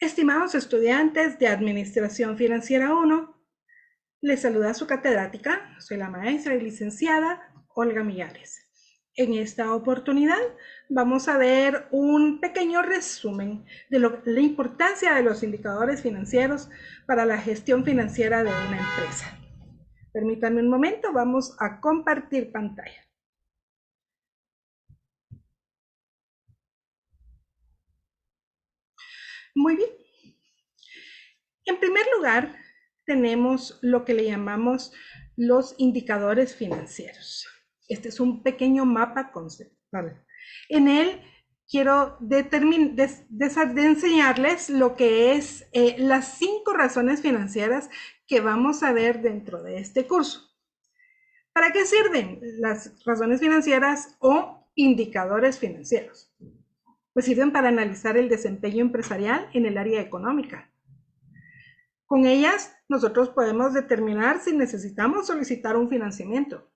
Estimados estudiantes de Administración Financiera 1, les saluda su catedrática, soy la maestra y licenciada Olga Millares. En esta oportunidad vamos a ver un pequeño resumen de la importancia de los indicadores financieros para la gestión financiera de una empresa. Permítanme un momento, vamos a compartir pantalla. Muy bien. En primer lugar, tenemos lo que le llamamos los indicadores financieros. Este es un pequeño mapa conceptual. En él quiero enseñarles lo que es las 5 razones financieras que vamos a ver dentro de este curso. ¿Para qué sirven las razones financieras o indicadores financieros? Pues sirven para analizar el desempeño empresarial en el área económica. Con ellas, nosotros podemos determinar si necesitamos solicitar un financiamiento.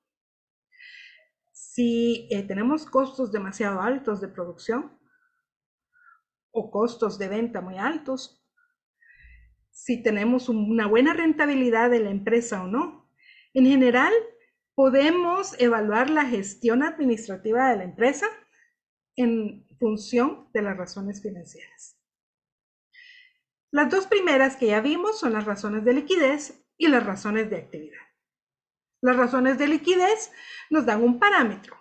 Si tenemos costos demasiado altos de producción o costos de venta muy altos, si tenemos una buena rentabilidad de la empresa o no. En general, podemos evaluar la gestión administrativa de la empresa en función de las razones financieras. Las 2 primeras que ya vimos son las razones de liquidez y las razones de actividad. Las razones de liquidez nos dan un parámetro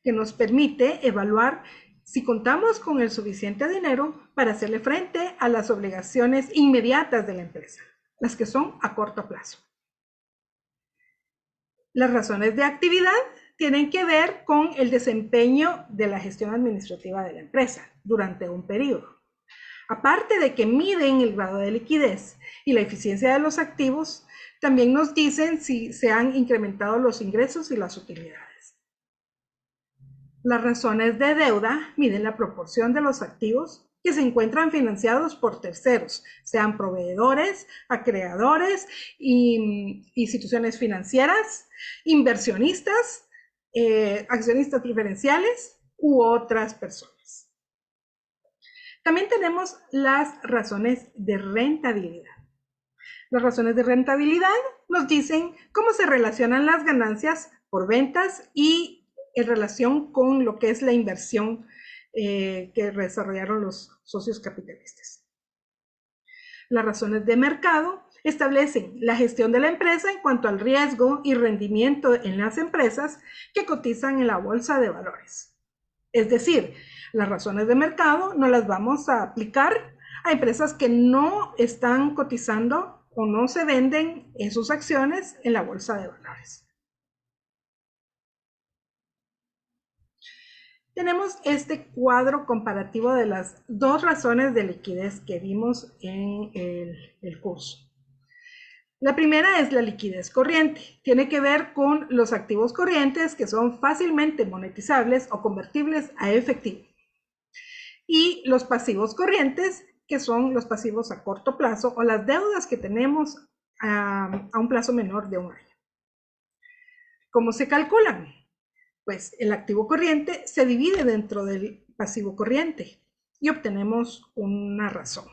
que nos permite evaluar si contamos con el suficiente dinero para hacerle frente a las obligaciones inmediatas de la empresa, las que son a corto plazo. Las razones de actividad tienen que ver con el desempeño de la gestión administrativa de la empresa durante un periodo. Aparte de que miden el grado de liquidez y la eficiencia de los activos, también nos dicen si se han incrementado los ingresos y las utilidades. Las razones de deuda miden la proporción de los activos que se encuentran financiados por terceros, sean proveedores, acreedores, instituciones financieras, inversionistas, accionistas preferenciales u otras personas. También tenemos las razones de rentabilidad. Las razones de rentabilidad nos dicen cómo se relacionan las ganancias por ventas y en relación con lo que es la inversión que desarrollaron los socios capitalistas. Las razones de mercado establecen la gestión de la empresa en cuanto al riesgo y rendimiento en las empresas que cotizan en la bolsa de valores. Es decir, las razones de mercado no las vamos a aplicar a empresas que no están cotizando o no se venden en sus acciones en la bolsa de valores. Tenemos este cuadro comparativo de las 2 razones de liquidez que vimos en el curso. La primera es la liquidez corriente. Tiene que ver con los activos corrientes que son fácilmente monetizables o convertibles a efectivo. Y los pasivos corrientes, que son los pasivos a corto plazo o las deudas que tenemos a un plazo menor de 1 año. ¿Cómo se calculan? Pues el activo corriente se divide dentro del pasivo corriente y obtenemos una razón.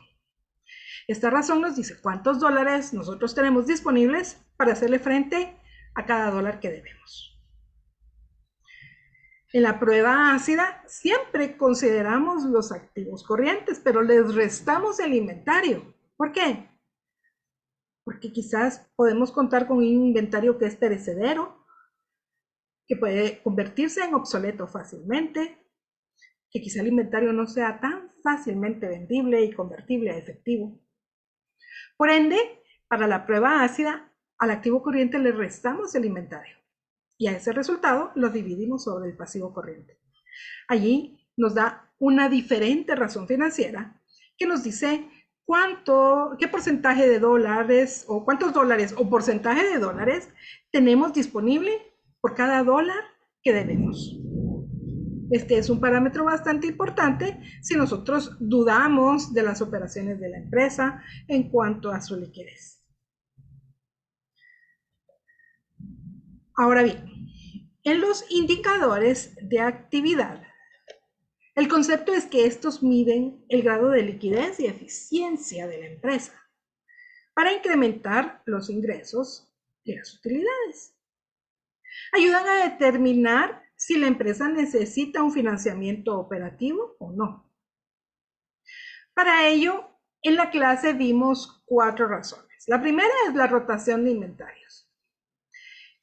Esta razón nos dice cuántos dólares nosotros tenemos disponibles para hacerle frente a cada dólar que debemos. En la prueba ácida siempre consideramos los activos corrientes, pero les restamos el inventario. ¿Por qué? Porque quizás podemos contar con un inventario que es perecedero, que puede convertirse en obsoleto fácilmente, que quizá el inventario no sea tan fácilmente vendible y convertible a efectivo. Por ende, para la prueba ácida, al activo corriente le restamos el inventario y a ese resultado lo dividimos sobre el pasivo corriente. Allí nos da una diferente razón financiera que nos dice qué porcentaje de dólares o cuántos dólares o porcentaje de dólares tenemos disponible por cada dólar que debemos. Este es un parámetro bastante importante si nosotros dudamos de las operaciones de la empresa en cuanto a su liquidez. Ahora bien, en los indicadores de actividad, El concepto es que estos miden el grado de liquidez y eficiencia de la empresa para incrementar los ingresos y las utilidades. Ayudan a determinar si la empresa necesita un financiamiento operativo o no. Para ello, en la clase vimos 4 razones. La primera es la rotación de inventarios.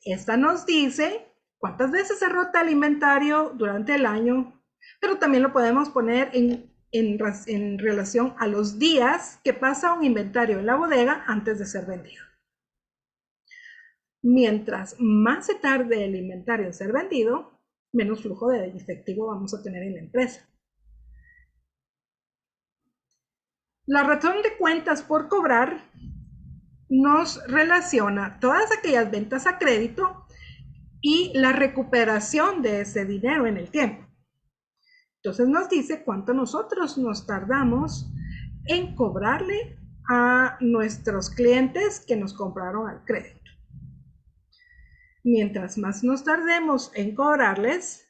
Esta nos dice cuántas veces se rota el inventario durante el año, pero también lo podemos poner en relación a los días que pasa un inventario en la bodega antes de ser vendido. Mientras más se tarde el inventario en ser vendido, menos flujo de efectivo vamos a tener en la empresa. La razón de cuentas por cobrar nos relaciona todas aquellas ventas a crédito y la recuperación de ese dinero en el tiempo. Entonces nos dice cuánto nosotros nos tardamos en cobrarle a nuestros clientes que nos compraron al crédito. Mientras más nos tardemos en cobrarles,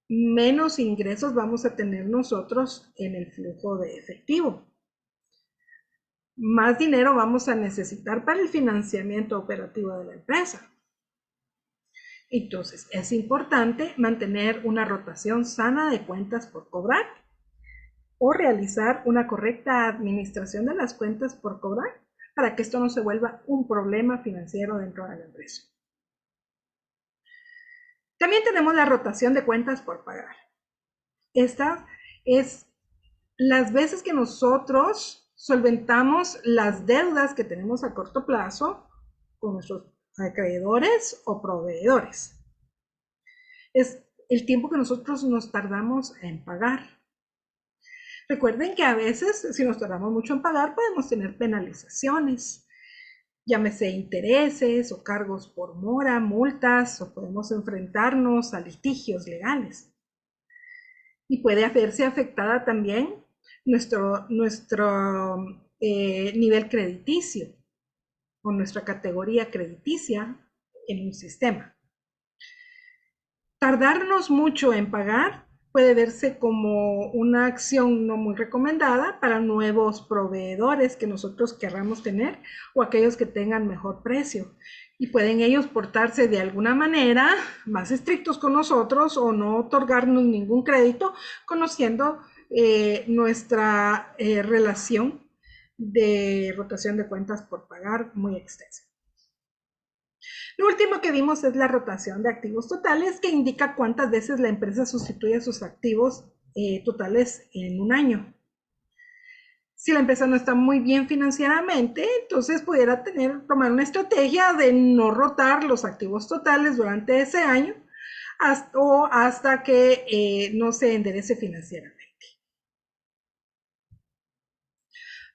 menos ingresos vamos a tener nosotros en el flujo de efectivo. Más dinero vamos a necesitar para el financiamiento operativo de la empresa. Entonces, es importante mantener una rotación sana de cuentas por cobrar o realizar una correcta administración de las cuentas por cobrar para que esto no se vuelva un problema financiero dentro de la empresa. También tenemos la rotación de cuentas por pagar. Esta es las veces que nosotros solventamos las deudas que tenemos a corto plazo con nuestros acreedores o proveedores. Es el tiempo que nosotros nos tardamos en pagar. Recuerden que a veces, si nos tardamos mucho en pagar, podemos tener penalizaciones, llámese intereses o cargos por mora, multas, o podemos enfrentarnos a litigios legales. Y puede verse afectada también nuestro nivel crediticio o nuestra categoría crediticia en un sistema. Tardarnos mucho en pagar puede verse como una acción no muy recomendada para nuevos proveedores que nosotros querramos tener o aquellos que tengan mejor precio. Y pueden ellos portarse de alguna manera más estrictos con nosotros o no otorgarnos ningún crédito, conociendo nuestra relación de rotación de cuentas por pagar muy extensa. Lo último que vimos es la rotación de activos totales, que indica cuántas veces la empresa sustituye sus activos totales en un año. Si la empresa no está muy bien financieramente, entonces pudiera tomar una estrategia de no rotar los activos totales durante ese año hasta que no se enderece financieramente.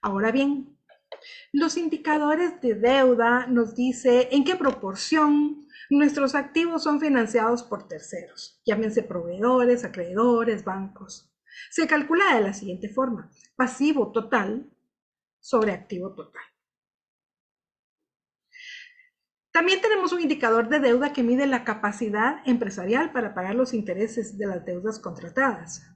Ahora bien, los indicadores de deuda nos dice en qué proporción nuestros activos son financiados por terceros, llámense proveedores, acreedores, bancos. Se calcula de la siguiente forma: pasivo total sobre activo total. También tenemos un indicador de deuda que mide la capacidad empresarial para pagar los intereses de las deudas contratadas.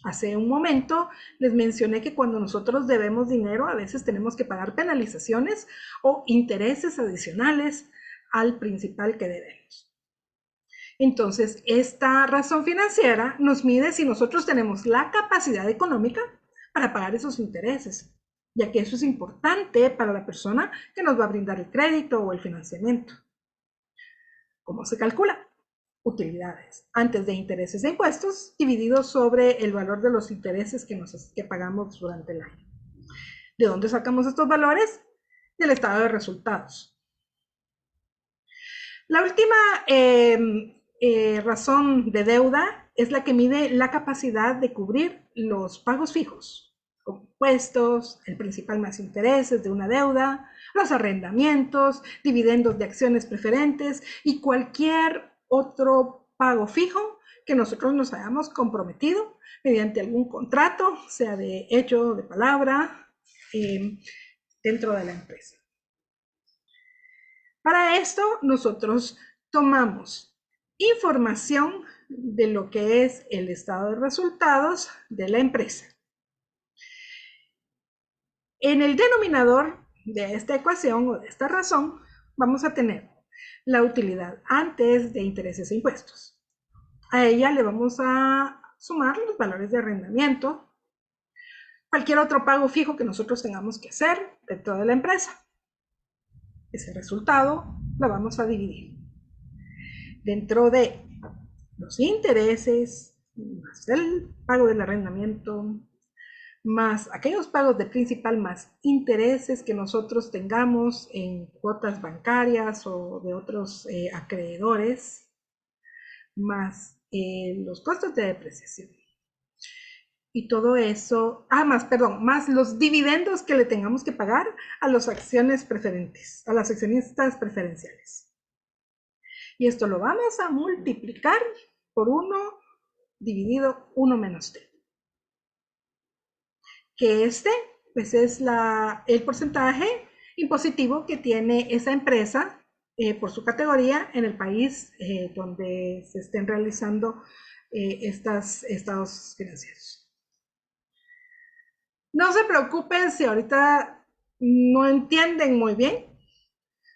Hace un momento les mencioné que cuando nosotros debemos dinero, a veces tenemos que pagar penalizaciones o intereses adicionales al principal que debemos. Entonces, esta razón financiera nos mide si nosotros tenemos la capacidad económica para pagar esos intereses, ya que eso es importante para la persona que nos va a brindar el crédito o el financiamiento. ¿Cómo se calcula? Utilidades antes de intereses e impuestos divididos sobre el valor de los intereses que pagamos durante el año. ¿De dónde sacamos estos valores? Del estado de resultados. La última razón de deuda es la que mide la capacidad de cubrir los pagos fijos, como impuestos, el principal más intereses de una deuda, los arrendamientos, dividendos de acciones preferentes y cualquier otro pago fijo que nosotros nos hayamos comprometido mediante algún contrato, sea de hecho o de palabra, dentro de la empresa. Para esto nosotros tomamos información de lo que es el estado de resultados de la empresa. En el denominador de esta ecuación o de esta razón vamos a tener la utilidad antes de intereses e impuestos. A ella le vamos a sumar los valores de arrendamiento, cualquier otro pago fijo que nosotros tengamos que hacer dentro de la empresa. Ese resultado lo vamos a dividir. Dentro de los intereses, más el pago del arrendamiento, más aquellos pagos de principal, más intereses que nosotros tengamos en cuotas bancarias o de otros acreedores, más los costos de depreciación. Y todo eso, más los dividendos que le tengamos que pagar a las acciones preferentes, a las accionistas preferenciales. Y esto lo vamos a multiplicar por 1 dividido 1 menos t. Que pues es el porcentaje impositivo que tiene esa empresa por su categoría en el país donde se estén realizando estos estados financieros. No se preocupen si ahorita no entienden muy bien,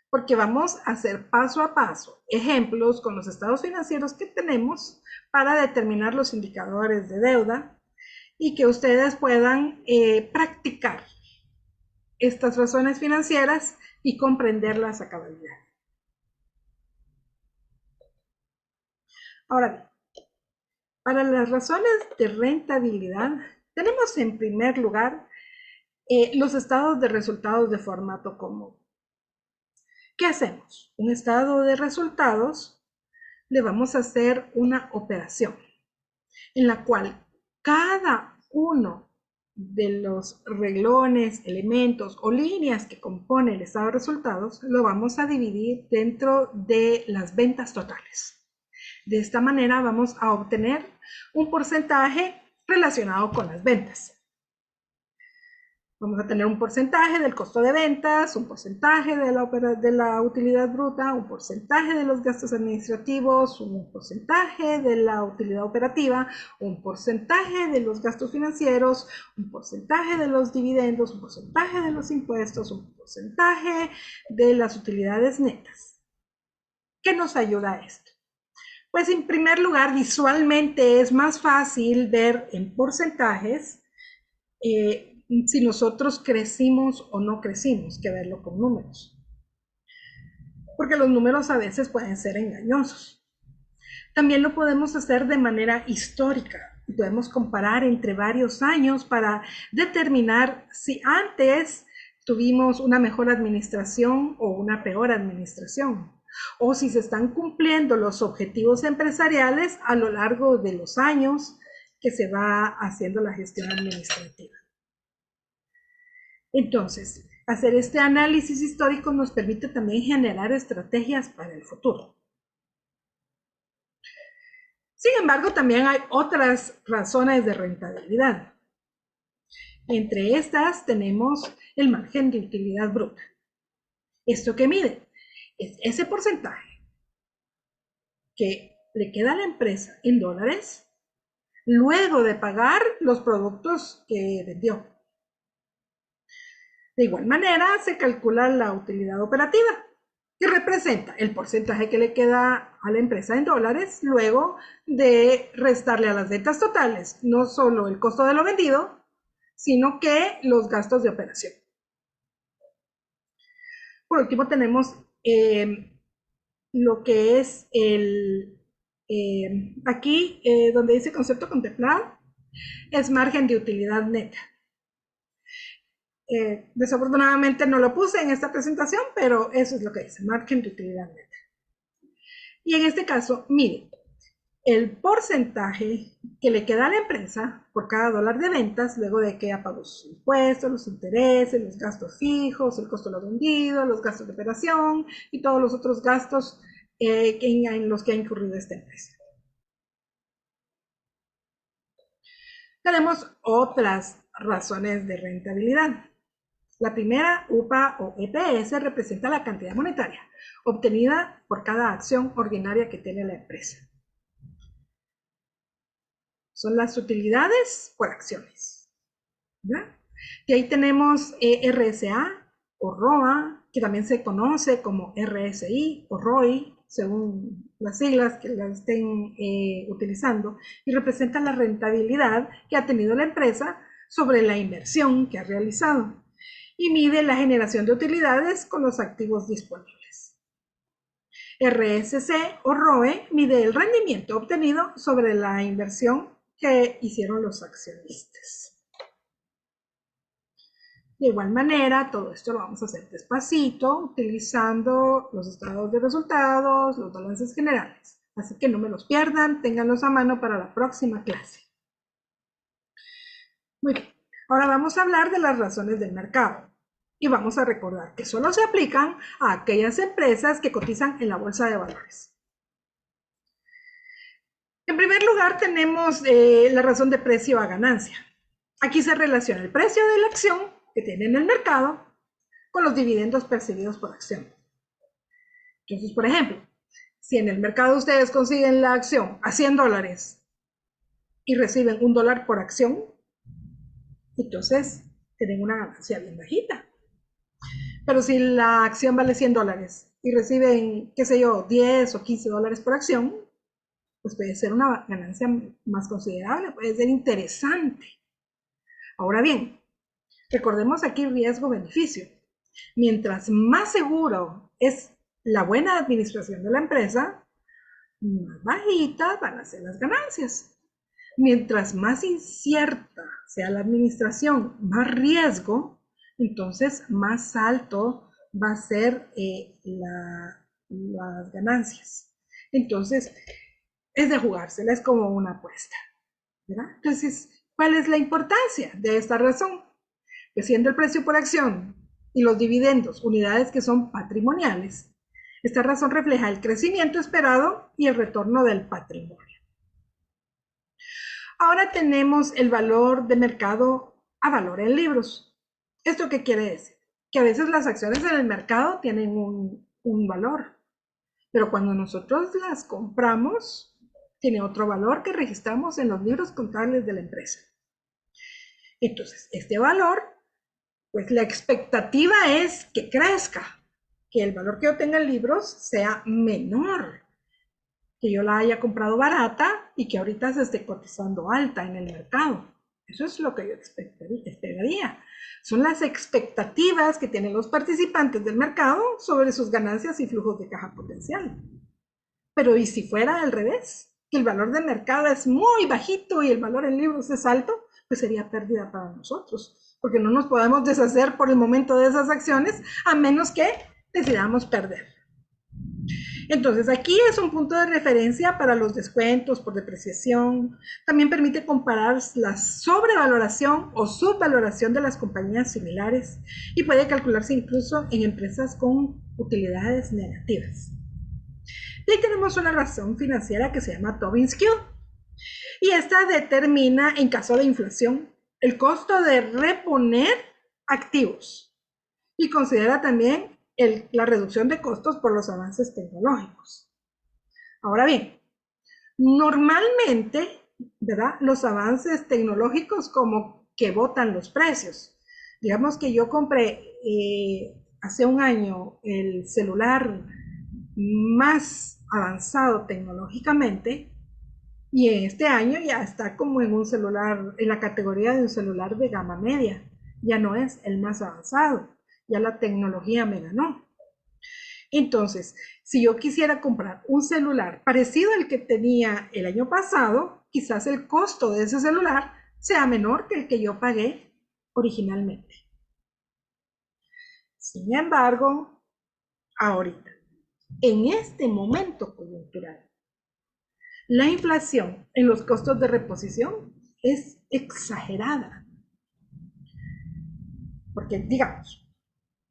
porque vamos a hacer paso a paso ejemplos con los estados financieros que tenemos para determinar los indicadores de deuda y que ustedes puedan practicar estas razones financieras y comprenderlas a cabalidad. Ahora bien, para las razones de rentabilidad, tenemos en primer lugar los estados de resultados de formato común. ¿Qué hacemos? Un estado de resultados, le vamos a hacer una operación en la cual cada uno de los renglones, elementos o líneas que componen el estado de resultados lo vamos a dividir dentro de las ventas totales. De esta manera vamos a obtener un porcentaje relacionado con las ventas. Vamos a tener un porcentaje del costo de ventas, un porcentaje de la utilidad bruta, un porcentaje de los gastos administrativos, un porcentaje de la utilidad operativa, un porcentaje de los gastos financieros, un porcentaje de los dividendos, un porcentaje de los impuestos, un porcentaje de las utilidades netas. ¿Qué nos ayuda a esto? Pues en primer lugar, visualmente es más fácil ver en porcentajes si nosotros crecimos o no crecimos que verlo con números. Porque los números a veces pueden ser engañosos. También lo podemos hacer de manera histórica. Podemos comparar entre varios años para determinar si antes tuvimos una mejor administración o una peor administración, o si se están cumpliendo los objetivos empresariales a lo largo de los años que se va haciendo la gestión administrativa. Entonces, hacer este análisis histórico nos permite también generar estrategias para el futuro. Sin embargo, también hay otras razones de rentabilidad. Entre estas tenemos el margen de utilidad bruta. ¿Esto qué mide? Es ese porcentaje que le queda a la empresa en dólares luego de pagar los productos que vendió. De igual manera, se calcula la utilidad operativa, que representa el porcentaje que le queda a la empresa en dólares luego de restarle a las ventas totales no solo el costo de lo vendido, sino que los gastos de operación. Por último, tenemos lo que es aquí donde dice concepto contemplado, es margen de utilidad neta. Desafortunadamente no lo puse en esta presentación, pero eso es lo que dice, margen de utilidad neta. Y en este caso, mire, el porcentaje que le queda a la empresa por cada dólar de ventas, luego de que ha pagado sus impuestos, los intereses, los gastos fijos, el costo de lo vendido, los gastos de operación y todos los otros gastos en los que ha incurrido esta empresa. Tenemos otras razones de rentabilidad. La primera, UPA o EPS, representa la cantidad monetaria obtenida por cada acción ordinaria que tiene la empresa. Son las utilidades por acciones, ¿verdad? Y ahí tenemos RSA o ROA, que también se conoce como RSI o ROI, según las siglas que la estén utilizando, y representa la rentabilidad que ha tenido la empresa sobre la inversión que ha realizado y mide la generación de utilidades con los activos disponibles. RSC o ROE mide el rendimiento obtenido sobre la inversión que hicieron los accionistas. De igual manera, todo esto lo vamos a hacer despacito, utilizando los estados de resultados, los balances generales. Así que no me los pierdan, ténganlos a mano para la próxima clase. Muy bien, ahora vamos a hablar de las razones del mercado. Y vamos a recordar que solo se aplican a aquellas empresas que cotizan en la bolsa de valores. En primer lugar, tenemos la razón de precio a ganancia. Aquí se relaciona el precio de la acción que tiene en el mercado con los dividendos percibidos por acción. Entonces, por ejemplo, si en el mercado ustedes consiguen la acción a $100 y reciben $1 por acción, entonces tienen una ganancia bien bajita. Pero si la acción vale $100 y reciben, qué sé yo, 10 o 15 dólares por acción, pues puede ser una ganancia más considerable, puede ser interesante. Ahora bien, recordemos aquí riesgo-beneficio. Mientras más seguro es la buena administración de la empresa, más bajitas van a ser las ganancias. Mientras más incierta sea la administración, más riesgo, entonces más alto va a ser las ganancias. Entonces, es de jugársela, es como una apuesta, ¿verdad? Entonces, ¿cuál es la importancia de esta razón? Que siendo el precio por acción y los dividendos unidades que son patrimoniales, esta razón refleja el crecimiento esperado y el retorno del patrimonio. Ahora tenemos el valor de mercado a valor en libros. ¿Esto qué quiere decir? Que a veces las acciones en el mercado tienen un valor, pero cuando nosotros las compramos, tiene otro valor que registramos en los libros contables de la empresa. Entonces, este valor, pues la expectativa es que crezca, que el valor que yo tenga en libros sea menor, que yo la haya comprado barata y que ahorita se esté cotizando alta en el mercado. Eso es lo que yo esperaría. Son las expectativas que tienen los participantes del mercado sobre sus ganancias y flujos de caja potencial. Pero ¿y si fuera al revés? Que el valor de mercado es muy bajito y el valor en libros es alto, pues sería pérdida para nosotros, porque no nos podemos deshacer por el momento de esas acciones a menos que decidamos perder. Entonces, aquí es un punto de referencia para los descuentos por depreciación. También permite comparar la sobrevaloración o subvaloración de las compañías similares y puede calcularse incluso en empresas con utilidades negativas. Y ahí tenemos una razón financiera que se llama Tobin-Skew. Y esta determina, en caso de inflación, el costo de reponer activos. Y considera también la reducción de costos por los avances tecnológicos. Ahora bien, normalmente, ¿verdad? Los avances tecnológicos como que botan los precios. Digamos que yo compré hace un año el celular más avanzado tecnológicamente y en este año ya está como en un celular, en la categoría de un celular de gama media. Ya no es el más avanzado, ya la tecnología me ganó. Entonces, si yo quisiera comprar un celular parecido al que tenía el año pasado, quizás el costo de ese celular sea menor que el que yo pagué originalmente. Sin embargo, ahorita, en este momento coyuntural, la inflación en los costos de reposición es exagerada. Porque, digamos,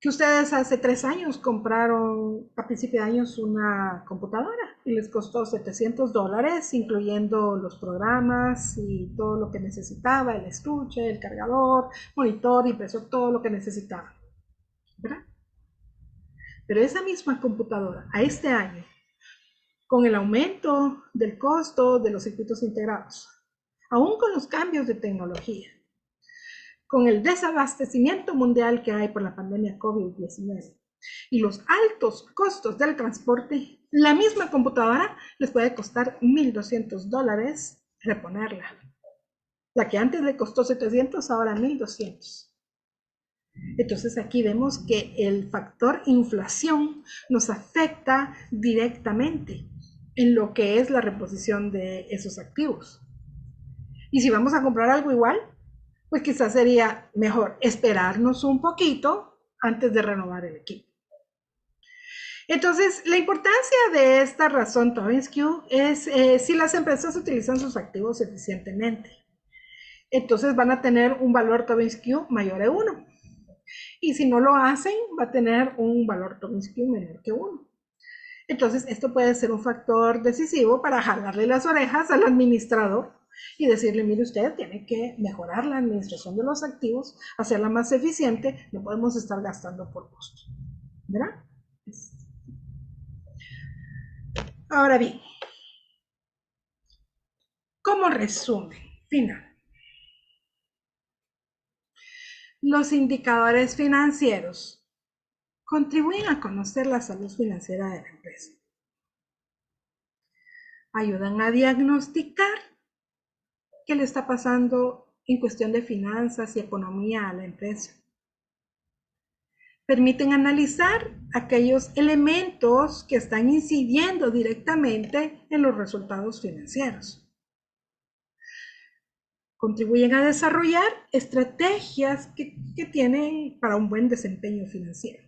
que ustedes hace 3 años compraron a principio de años una computadora y les costó $700, incluyendo los programas y todo lo que necesitaba, el estuche, el cargador, monitor, impresor, todo lo que necesitaba, ¿verdad? Pero esa misma computadora a este año, con el aumento del costo de los circuitos integrados, aún con los cambios de tecnología, con el desabastecimiento mundial que hay por la pandemia COVID-19 y los altos costos del transporte, la misma computadora les puede costar $1,200 reponerla. La que antes le costó 700, ahora 1,200. Entonces aquí vemos que el factor inflación nos afecta directamente en lo que es la reposición de esos activos. Y si vamos a comprar algo igual, pues quizás sería mejor esperarnos un poquito antes de renovar el equipo. Entonces, la importancia de esta razón Tobin-Skew es si las empresas utilizan sus activos eficientemente. Entonces van a tener un valor Tobin-Skew mayor a 1. Y si no lo hacen, va a tener un valor Tobin-Skew menor que 1. Entonces, esto puede ser un factor decisivo para jalarle las orejas al administrador y decirle, mire usted, tiene que mejorar la administración de los activos, hacerla más eficiente, no podemos estar gastando por gusto. ¿Verdad? Ahora bien, como resumen final, los indicadores financieros contribuyen a conocer la salud financiera de la empresa. Ayudan a diagnosticar qué le está pasando en cuestión de finanzas y economía a la empresa. Permiten analizar aquellos elementos que están incidiendo directamente en los resultados financieros. Contribuyen a desarrollar estrategias que tienen para un buen desempeño financiero.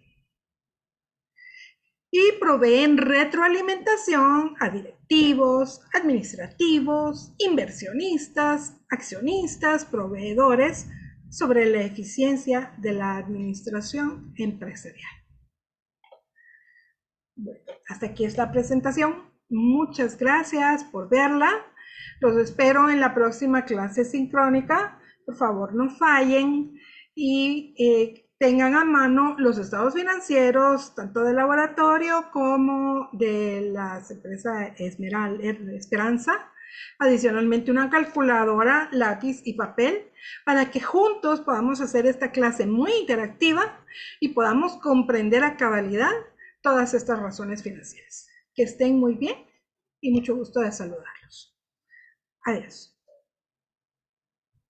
Y proveen retroalimentación a directivos, administrativos, inversionistas, accionistas, proveedores sobre la eficiencia de la administración empresarial. Bueno, hasta aquí esta presentación. Muchas gracias por verla. Los espero en la próxima clase sincrónica. Por favor, no fallen y tengan a mano los estados financieros, tanto del laboratorio como de la empresa Esperanza. Adicionalmente, una calculadora, lápiz y papel, para que juntos podamos hacer esta clase muy interactiva y podamos comprender a cabalidad todas estas razones financieras. Que estén muy bien y mucho gusto de saludarlos. Adiós.